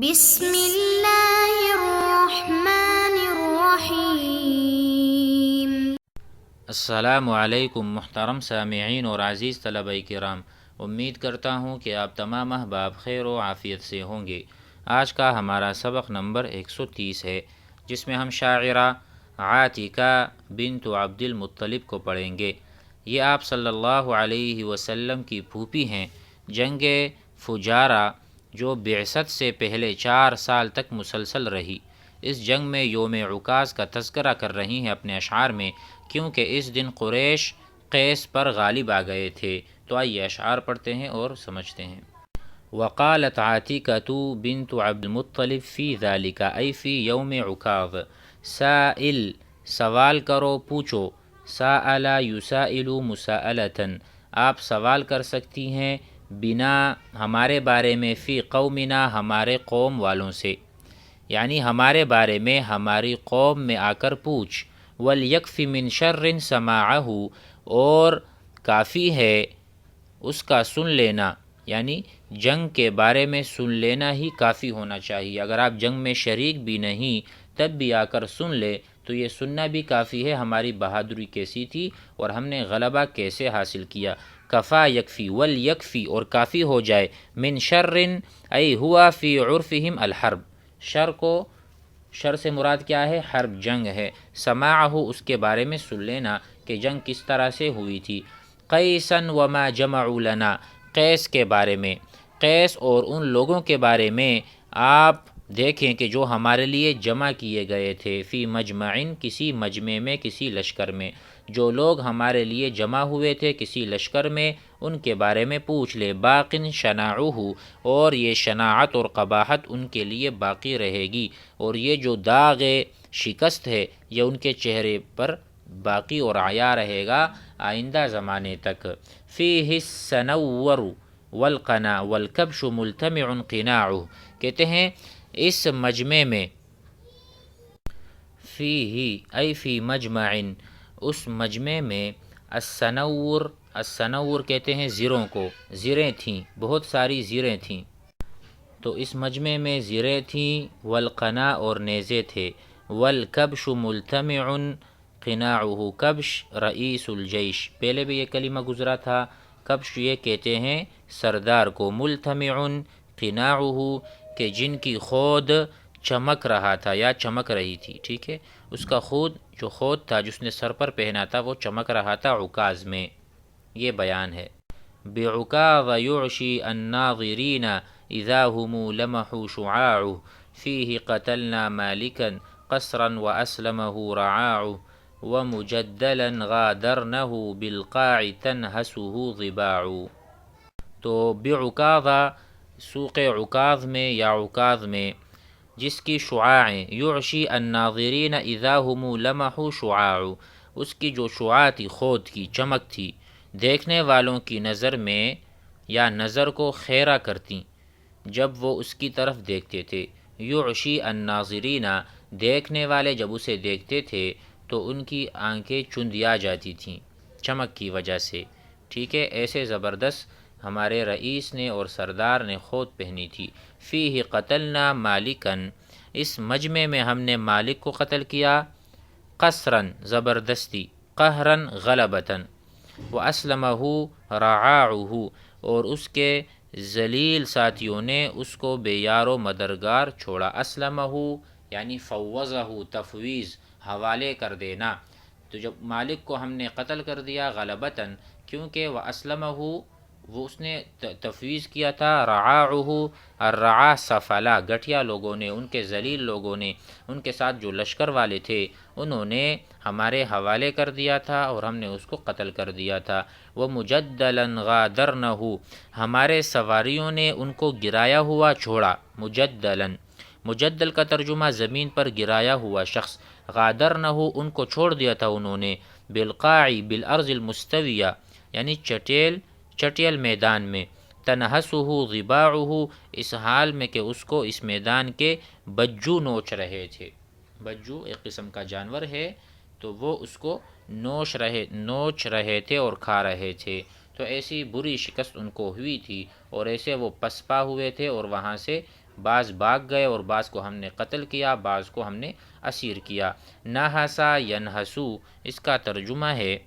بسم اللہ الرحمن الرحیم۔ السلام علیکم محترم سامعین اور عزیز طلبہ کرام، امید کرتا ہوں کہ آپ تمام احباب خیر و عافیت سے ہوں گے۔ آج کا ہمارا سبق نمبر 130 ہے، جس میں ہم شاعرہ عاتکہ بنت عبد المطلب کو پڑھیں گے۔ یہ آپ صلی اللہ علیہ وسلم کی پھوپھی ہیں۔ جنگ فجارہ جو بعثت سے پہلے 4 سال تک مسلسل رہی، اس جنگ میں یوم عکاظ کا تذکرہ کر رہی ہیں اپنے اشعار میں، کیونکہ اس دن قریش قیس پر غالب آ گئے تھے۔ تو آئیے اشعار پڑھتے ہیں اور سمجھتے ہیں۔ وقالت عاتکۃ بنت عبد المطلب فی ذالک ای فی یوم عکاظ، سائل سوال کرو پوچھو، سائل یسائل مساءلۃ آپ سوال کر سکتی ہیں بنا ہمارے بارے میں، فی قومنا ہمارے قوم والوں سے، یعنی ہمارے بارے میں ہماری قوم میں آ کر پوچھ۔ وَلْيَكْفِ مِنْ شَرٍّ سَمَاعَهُ اور کافی ہے اس کا سن لینا، یعنی جنگ کے بارے میں سن لینا ہی کافی ہونا چاہیے۔ اگر آپ جنگ میں شریک بھی نہیں تب بھی آ کر سن لے تو یہ سننا بھی کافی ہے ہماری بہادری کیسی تھی اور ہم نے غلبہ کیسے حاصل کیا۔ کفا یکفی ولیکفی اور کافی ہو جائے، من شر ای ہوا فی عرفہم الحرب، شر سے مراد کیا ہے؟ حرب، جنگ ہے۔ سماعہ اس کے بارے میں سن لینا کہ جنگ کس طرح سے ہوئی تھی۔ قیسا وما جمعوا لنا، قیس کے بارے میں، قیس اور ان لوگوں کے بارے میں آپ دیکھیں کہ جو ہمارے لیے جمع کیے گئے تھے، فی مجمعن کسی مجمع میں، کسی لشکر میں، جو لوگ ہمارے لیے جمع ہوئے تھے کسی لشکر میں، ان کے بارے میں پوچھ لے۔ باقٍ شناعہ اور یہ شناعت اور قباحت ان کے لیے باقی رہے گی، اور یہ جو داغ شکست ہے یہ ان کے چہرے پر باقی اور عیا رہے گا آئندہ زمانے تک۔ فیہ السنور والقنا والکبش ملتمع قناعہ، کہتے ہیں اس مجمع میں، فیہ ای فی مجمع، اس مجمع میں، السنور کہتے ہیں زروں کو، زریں تھیں، بہت ساری زریں تھیں، تو اس مجمع میں زریں تھیں، والقنا اور نیزے تھے، والکبش ملتمع قناعہ، کبش رئیس الجیش، پہلے بھی یہ کلمہ گزرا تھا، کبش یہ کہتے ہیں سردار کو، ملتمع قناعہ کہ جن کی خود چمک رہا تھا یا چمک رہی تھی، ٹھیک ہے، اس کا خود تھا جس نے سر پر پہنا تھا وہ چمک رہا تھا عکاظ میں، یہ بیان ہے۔ بعکاظ یعشی الناظرین اذا هم لمحوا شعاعه فیہ قتلنا مالکا قصرا واسلمه رعاعه ومجدلا غادرنه بالقاع تنہسه ضباع۔ تو بعکاظ سوق عکاظ میں یا عکاظ میں، جس کی شعاعیں، یعشی الناظرین اذا هم لمحوا شعاع، اس کی جو شعاع تھی، خود کی چمک تھی، دیکھنے والوں کی نظر میں یا نظر کو خیرہ کرتی جب وہ اس کی طرف دیکھتے تھے۔ یعشی الناظرین، دیکھنے والے جب اسے دیکھتے تھے تو ان کی آنکھیں چندیا جاتی تھیں چمک کی وجہ سے، ٹھیک ہے، ایسے زبردست ہمارے رئیس نے اور سردار نے خود پہنی تھی۔ فیہ قتلنا مالکن، اس مجمع میں ہم نے مالک کو قتل کیا، قصرا زبردستی، قہرا غلبتا، واسلمہ رعاعہ اور اس کے ذلیل ساتھیوں نے اس کو بے یار و مددگار چھوڑا۔ اسلمہ یعنی فوضہ، تفویض، حوالے کر دینا، تو جب مالک کو ہم نے قتل کر دیا غلبتاً، کیونکہ واسلمہ وہ اس نے تفویض کیا تھا، رعاعہ الرعا سفلا، گٹھیا لوگوں نے، ان کے ذلیل لوگوں نے، ان کے ساتھ جو لشکر والے تھے انہوں نے ہمارے حوالے کر دیا تھا اور ہم نے اس کو قتل کر دیا تھا۔ ومجدلا غادرنہ، ہمارے سواریوں نے ان کو گرایا ہوا چھوڑا، مجدل کا ترجمہ زمین پر گرایا ہوا شخص، غادرنہ ان کو چھوڑ دیا تھا انہوں نے، بالقاع بالارض المستویہ یعنی چٹیل میدان میں، تنہسہ ضباعہ اس حال میں کہ اس کو اس میدان کے بجو نوچ رہے تھے۔ بجو ایک قسم کا جانور ہے، تو وہ اس کو نوچ رہے تھے اور کھا رہے تھے، تو ایسی بری شکست ان کو ہوئی تھی اور ایسے وہ پسپا ہوئے تھے اور وہاں سے بعض بھاگ گئے اور بعض کو ہم نے قتل کیا، بعض کو ہم نے اسیر کیا۔ نہسا ینہسو، اس کا ترجمہ ہے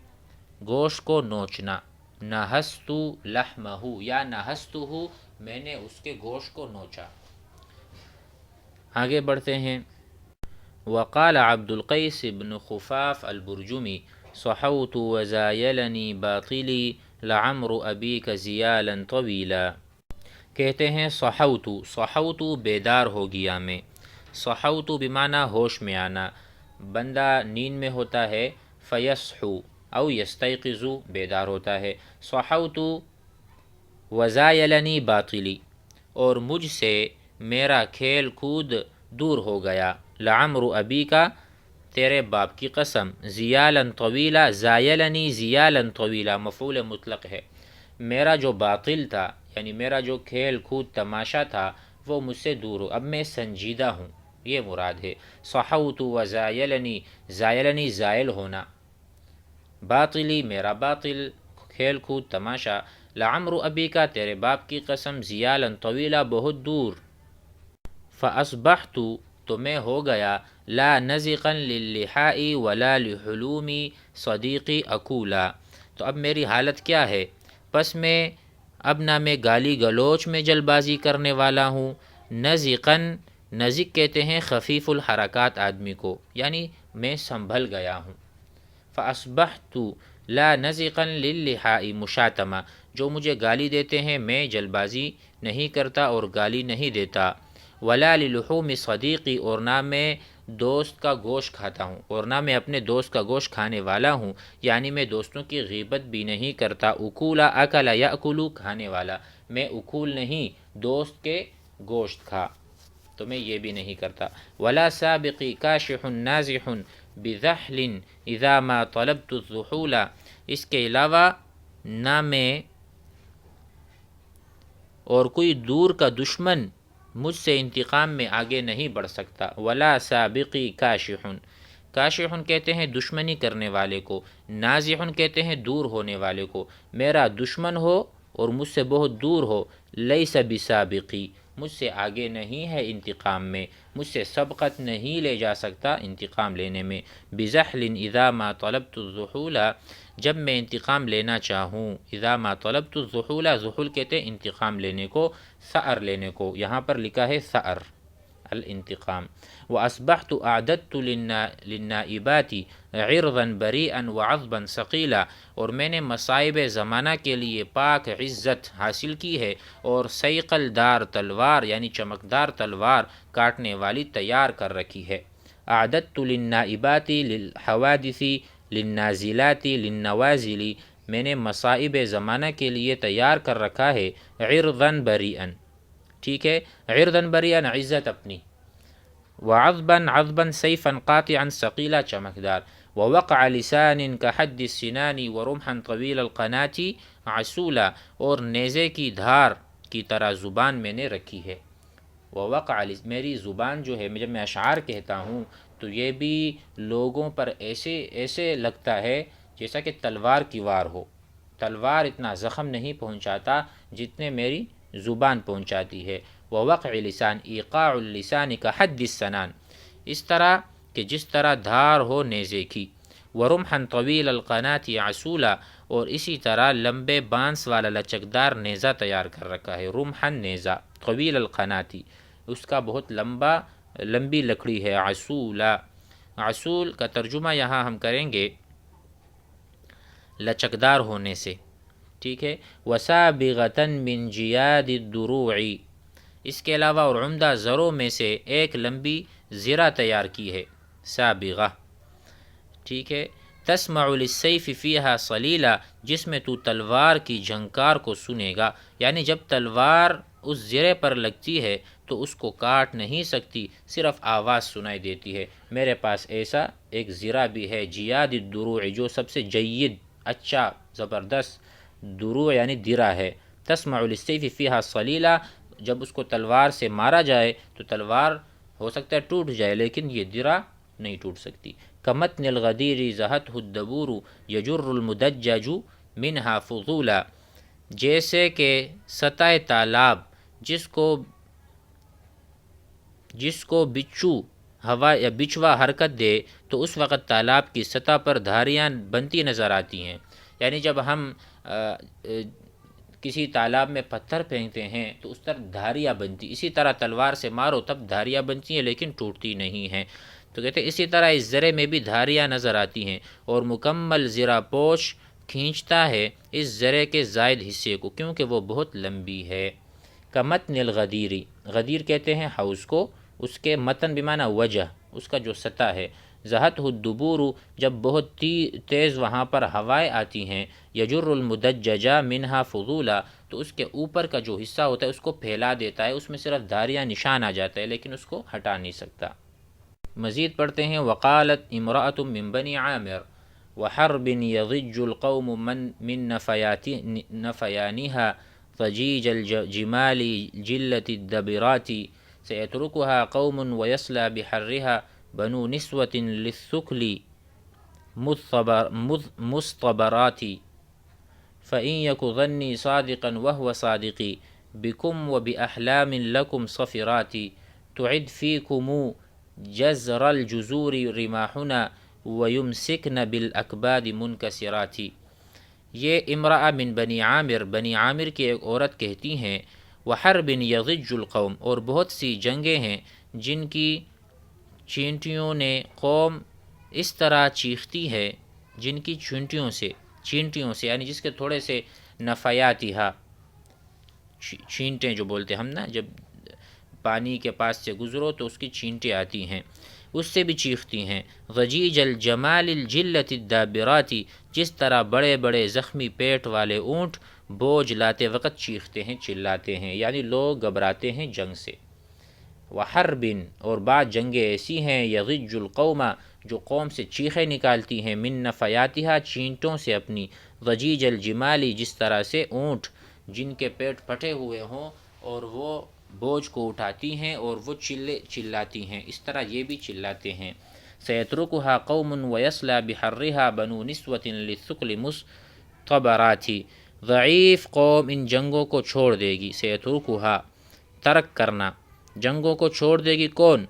گوشت کو نوچنا، نہستو لحمہ یا نہستہ، میں نے اس کے گوشت کو نوچا۔ آگے بڑھتے ہیں۔ وقال عبد القیس بن خفاف البرجمی صحوت وزایلنی باطلی لعمر ابیک زیالا طویلا، کہتے ہیں صحوت بیدار ہو گیا میں، صحوت بمعنی ہوش میں آنا، بندہ نیند میں ہوتا ہے فیصحو او یستیقظ بیدار ہوتا ہے، صحوت وزایلنی باطلی اور مجھ سے میرا کھیل کود دور ہو گیا، لعمر ابی کا تیرے باپ کی قسم، زیالا طویلا، زایلنی زیالا طویلا مفعول مطلق ہے، میرا جو باطل تھا یعنی میرا جو کھیل کود تماشا تھا وہ مجھ سے دور ہو، اب میں سنجیدہ ہوں، یہ مراد ہے۔ صحوت وزایلنی، زایلنی زائل ہونا، باطلی میرا باطل کھیل کود تماشا، لعمر ابی کا تیرے باپ کی قسم، زیالا طویلا بہت دور، فاصبحت تو میں ہو گیا، لا نزقا للحائی ولا لحلومی صدیقی اکولا، تو اب میری حالت کیا ہے، پس میں اب نہ میں گالی گلوچ میں جل بازی کرنے والا ہوں، نزقا، نزق کہتے ہیں خفیف الحرکات آدمی کو، یعنی میں سنبھل گیا ہوں، فاصبحت لا نزقا للحائی مشاتمہ، جو مجھے گالی دیتے ہیں میں جل بازی نہیں کرتا اور گالی نہیں دیتا، ولا للحوم صدیقی اور نہ میں دوست کا گوشت کھاتا ہوں اور نہ میں اپنے دوست کا گوشت کھانے والا ہوں، یعنی میں دوستوں کی غیبت بھی نہیں کرتا، اکولا اکل یاکلو کھانے والا، میں اکول نہیں دوست کے گوشت کھا تو میں یہ بھی نہیں کرتا، ولا سابقی کاشح نازح بذحل اذا ما طلبت الذحول، اس کے علاوہ نہ میں اور کوئی دور کا دشمن مجھ سے انتقام میں آگے نہیں بڑھ سکتا، ولا سابقی کاشحن، کاشحن کہتے ہیں دشمنی کرنے والے کو، نازحن کہتے ہیں دور ہونے والے کو، میرا دشمن ہو اور مجھ سے بہت دور ہو، لیس بسابقی، مجھ سے آگے نہیں ہے انتقام میں، مجھ سے سبقت نہیں لے جا سکتا انتقام لینے میں، بزحل اذا ما طلبت الذحول، جب میں انتقام لینا چاہوں، اذا ما طلبت الذحول، ذحول کہتے ہیں انتقام لینے کو، ثأر لینے کو، یہاں پر لکھا ہے ثأر الانتقام، وأصبحت أعددت للنائبات عرضا بريئا وعظبا ثقيلا، اور میں نے مصائب زمانہ کے لیے پاک عزت حاصل کی ہے اور سیقل دار تلوار یعنی چمکدار تلوار کاٹنے والی تیار کر رکھی ہے، اعددت للنائبات للحوادث للنازلات للنوازل، میں نے مصائب زمانہ کے لیے تیار کر رکھا ہے، عرضا بريئا، ٹھیک ہے، عرضا بريئا عزت اپنی، وعظبا عظبا سیفا قاطعا ثقیلا چمکدار، ووقع لسان كحد السنان ورمحا طویل القناة عسولا، اور نیزے کی دھار کی طرح زبان میں نے رکھی ہے، ووقع میری زبان جو ہے جب میں اشعار کہتا ہوں تو یہ بھی لوگوں پر ایسے لگتا ہے جیسا کہ تلوار کی وار ہو، تلوار اتنا زخم نہیں پہنچاتا جتنے میری زبان پہنچاتی ہے، ووقع لسان ایقاع اللسان كحد السنان، اس طرح کہ جس طرح دھار ہو نیزے کی، ورمحا طویل القناة عسولا، اور اسی طرح لمبے بانس والا لچکدار نیزہ تیار کر رکھا ہے، رمحا نیزہ، طویل القناة اس کا بہت لمبی لکڑی ہے، عسولا، عسول کا ترجمہ یہاں ہم کریں گے لچکدار ہونے سے، ٹھیک ہے، وسابغة من جیاد الدروع، اس کے علاوہ اور عمدہ زروں میں سے ایک لمبی زرہ تیار کی ہے، سابغہ، ٹھیک ہے، تسمع للسیف فیہا صلیلا، جس میں تو تلوار کی جھنکار کو سنے گا، یعنی جب تلوار اس زرے پر لگتی ہے تو اس کو کاٹ نہیں سکتی، صرف آواز سنائی دیتی ہے، میرے پاس ایسا ایک زرہ بھی ہے، جیاد الدروع، جو سب سے جید، اچھا، زبردست، دروع یعنی درہ ہے، تسمع للسیف فیہا صلیلا، جب اس کو تلوار سے مارا جائے تو تلوار ہو سکتا ہے ٹوٹ جائے لیکن یہ درہ نہیں ٹوٹ سکتی، کمتن الغدیر زہتہ الدبور یجر المدجج منہا فضولا، جیسے کہ سطح تالاب جس کو جس کو بچھو ہوا یا بچھوا حرکت دے تو اس وقت تالاب کی سطح پر دھاریاں بنتی نظر آتی ہیں۔ یعنی جب ہم کسی تالاب میں پتھر پھینکتے ہیں تو اس طرح دھاریاں بنتی، اسی طرح تلوار سے مارو تب دھاریاں بنتی ہیں لیکن ٹوٹتی نہیں ہیں۔ تو کہتے ہیں اسی طرح اس زرے میں بھی دھاریاں نظر آتی ہیں، اور مکمل زرہ پوش کھینچتا ہے اس زرے کے زائد حصے کو کیونکہ وہ بہت لمبی ہے۔ کمتن الغدیری، غدیر کہتے ہیں حوض کو، اس کے متن بمعنی وجہ، اس کا جو سطح ہے۔ زہت الدبور، جب بہت تیز وہاں پر ہوائیں آتی ہیں، یجر المدججہ منہا فضولا، تو اس کے اوپر کا جو حصہ ہوتا ہے اس کو پھیلا دیتا ہے، اس میں صرف دھاریاں نشان آ جاتا ہے لیکن اس کو ہٹا نہیں سکتا۔ مزید پڑھتے ہیں وقالت امرأۃ من بنی عامر وحرب یضج القوم من نفیانها ضجیج الجمال جلة الدبرات سيتركها قوم ويصلى بحرها بنو نسوة للثكل مصطبرات فإن يك ظني صادقا وهو صادقي بكم وبأحلام لكم صفرات تعد فيكم جزر الجزور رماحنا ويمسكن بالأكباد منكسرات۔ یہ امرأہ من بنی عامر، بنی عامر کی ایک عورت کہتی ہیں، وحرب یضج القوم، اور بہت سی جنگیں ہیں جن کی چینٹیوں نے قوم اس طرح چیختی ہے، جن کی چینٹیوں سے یعنی جس کے تھوڑے سے نفیاتہا، چھینٹیں جو بولتے ہم نا، جب پانی کے پاس سے گزرو تو اس کی چھینٹیں آتی ہیں، اس سے بھی چیختی ہیں۔ ضجیج الجمال الجلة الدابرات، جس طرح بڑے بڑے زخمی پیٹ والے اونٹ بوجھ لاتے وقت چیختے ہیں، چلاتے ہیں، یعنی لوگ گھبراتے ہیں جنگ سے۔ وحرب، اور بعض جنگیں ایسی ہیں، یضج القوم، جو قوم سے چیخیں نکالتی ہیں، من نفیاتہا، چینٹوں سے اپنی، ضجیج الجمالی، جس طرح سے اونٹ جن کے پیٹ پھٹے ہوئے ہوں اور وہ بوجھ کو اٹھاتی ہیں اور وہ چلاتی ہیں، اس طرح یہ بھی چلاتے ہیں۔ سیترکھا قوم ویصلی بحرھا بنو نسوۃ للثقل مصطبرات، ضعیف قوم ان جنگوں کو چھوڑ دے گی، سیترکھا ترک کرنا، جنگوں کو چھوڑ دے گی کون؟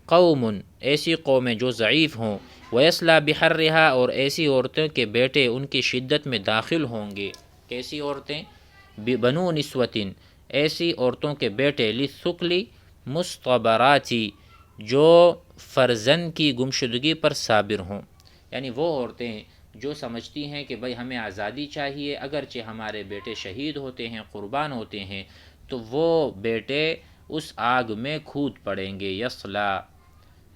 قوم، ایسی قومیں جو ضعیف ہوں، ویصلی بحرھا، اور ایسی عورتوں کے بیٹے ان کی شدت میں داخل ہوں گے۔ کیسی عورتیں؟ بنو نسوۃ، ایسی عورتوں کے بیٹے، للثقل مصطبرات، جو فرزند کی گمشدگی پر صابر ہوں، یعنی وہ عورتیں جو سمجھتی ہیں کہ بھئی ہمیں آزادی چاہیے، اگرچہ ہمارے بیٹے شہید ہوتے ہیں، قربان ہوتے ہیں، تو وہ بیٹے اس آگ میں کھود پڑیں گے۔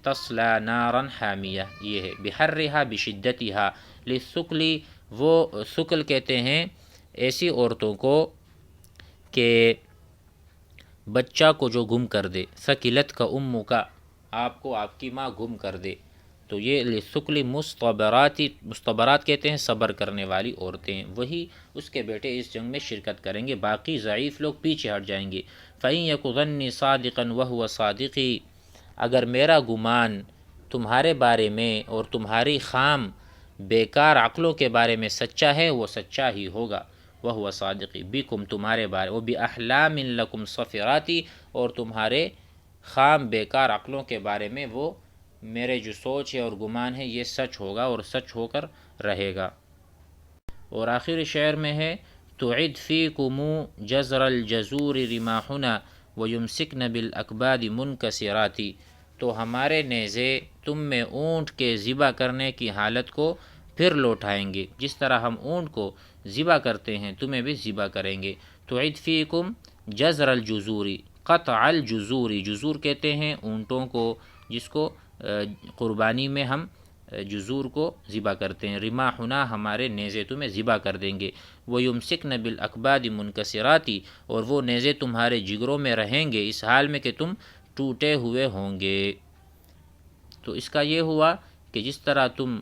تصلا نارا حامیہ، یہ ہے بحرھا بشدتھا، للثقل، وہ ثقل کہتے ہیں ایسی عورتوں کو کہ بچہ کو جو گم کر دے، ثقلت کا امو کا، آپ کو آپ کی ماں گم کر دے، تو یہ للثقل مصطبرات کہتے ہیں صبر کرنے والی عورتیں، وہی اس کے بیٹے اس جنگ میں شرکت کریں گے، باقی ضعیف لوگ پیچھے ہٹ جائیں گے۔ فَإِن يَكُ ظَنِّي صَادِقًا وَهُوَ صَادِقِي، اگر میرا گمان تمہارے بارے میں اور تمہاری خام بیکار عقلوں کے بارے میں سچا ہے، وہ سچا ہی ہوگا۔ وَهُوَ صَادِقِي بِكُمْ، تمہارے بارے، وَبِأَحْلَامٍ لَكُمْ صَفِرَاتِ، اور تمہارے خام بیکار عقلوں کے بارے میں وہ میرے جو سوچ ہے اور گمان ہے یہ سچ ہوگا اور سچ ہو کر رہے گا۔ اور آخر شعر میں ہے تُعِدْ فِيكُمُ جَزْرَ الْجَزُورِ رِمَاحُنَا وَيُمْسِكْنَ بِالْأَكْبَادِ مُنْكَسِرَاتِ، تو ہمارے نیزے تم میں اونٹ کے ذبح کرنے کی حالت کو پھر لوٹائیں گے، جس طرح ہم اونٹ کو ذبح کرتے ہیں تمہیں بھی ذبح کریں گے۔ تُعِدْ فِيكُمْ جَزْرَ الْجُزُورِ، قطع الجزور، جزور کہتے ہیں اونٹوں کو جس کو قربانی میں ہم جزور کو ذبح کرتے ہیں۔ رماحنا، ہمارے نیزے تمہیں ذبح کر دیں گے۔ وَيُمْسِكْنَ بِالْأَكْبَادِ مُنْكَسِرَاتِ، اور وہ نیزے تمہارے جگروں میں رہیں گے اس حال میں کہ تم ٹوٹے ہوئے ہوں گے۔ تو اس کا یہ ہوا کہ جس طرح تم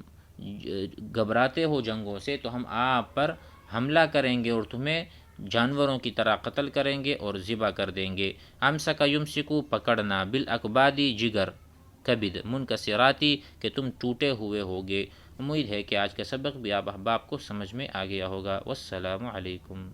گھبراتے ہو جنگوں سے تو ہم آپ پر حملہ کریں گے اور تمہیں جانوروں کی طرح قتل کریں گے اور ذبح کر دیں گے۔ امسک یمسکو، پکڑنا، بالاکبادی، جگر، کبد، منکسراتی، کہ تم ٹوٹے ہوئے ہوگے۔ امید ہے کہ آج کا سبق بھی آپ احباب کو سمجھ میں آ گیا ہوگا۔ والسلام علیکم۔